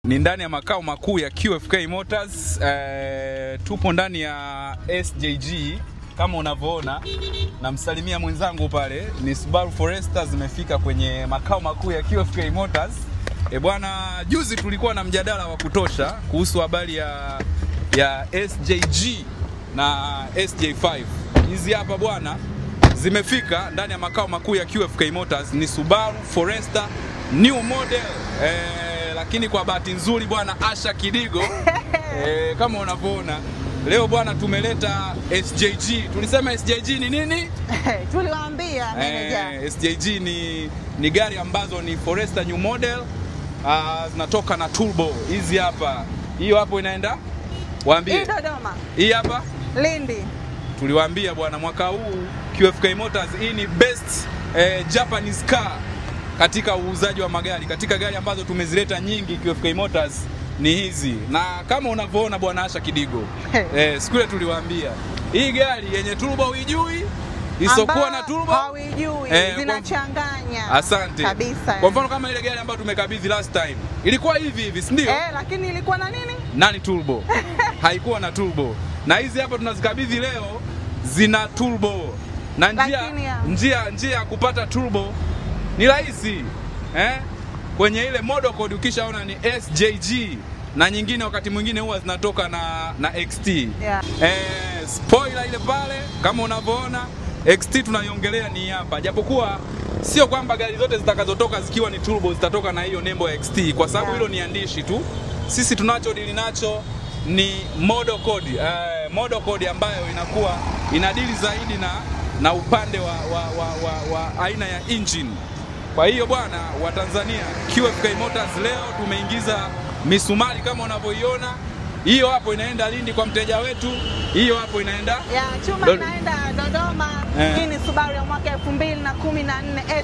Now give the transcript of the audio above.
Ni ndani ya makao makuu ya QFK Motors. Tupo ndani ya SJG kama unavyoona, namsalimia mwenzangu pale. Ni Subaru Forester zimefika kwenye makao makuu ya QFK Motors. Bwana, juzi tulikuwa na mjadala wa kutosha kuhusu habari ya SJG na SJ5. Hizi hapa bwana zimefika ndani ya makao makuu ya QFK Motors. Ni Subaru Forester new model. Lakini kwa bahati nzuri bwana Asha Kidigo kama unavyoona leo bwana tumeleta SJG. Tulisema SJG ni nini? Tuliwaambia manager. SJG ni gari ambazo ni Forester new model, zinatoka na turbo. Hizi hapa, hiyo hapo inaenda waambie. Hii Dodoma. Hii hapa Lindi. Tuliwaambia bwana mwaka huu QFK Motors hii ni best Japanese car katika uuzaji wa magari. Katika gari ambazo tumezileta nyingi QFK Motors ni hizi. Na kama unavyoona bwana Asha Kidigo, siku ile tuliwaambia hii gari yenye turbo huijui, isokuwa na turbo hauijui, zinachanganya. Asante. Kabisa. Kwa mfano kama ile gari ambayo tumekabidhi last time ilikuwa hivi, si ndio? Lakini ilikuwa na nini? Nani turbo? Haikuwa na turbo. Na hizi hapa tunazikabidhi leo zina turbo. Na njia ya kupata turbo ni rahisi. Kwenye ile model code ukishaona ni SJG, na nyingine wakati mwingine huwa zinatoka na XT. Yeah. Spoiler ile pale kama unavyoona, XT tunaiongelea ni hapa. Japokuwa sio kwamba gari zote zitakazotoka zikiwa ni turbo zitatoka na hiyo nembo ya XT, kwa sababu hilo ni andishi tu. Sisi tunachodili nacho ni model code. Model code ambayo inakuwa inadili zaidi na upande wa aina ya engine. Kwa hiyo bwana wa Tanzania, QFK Motors leo tumeingiza misumari kama unavyoiona. Hiyo hapo inaenda Lindi kwa mteja wetu. Hiyo hapo inaenda chuma inaenda Dodoma. Hii ni Subaru ya mwaka 2014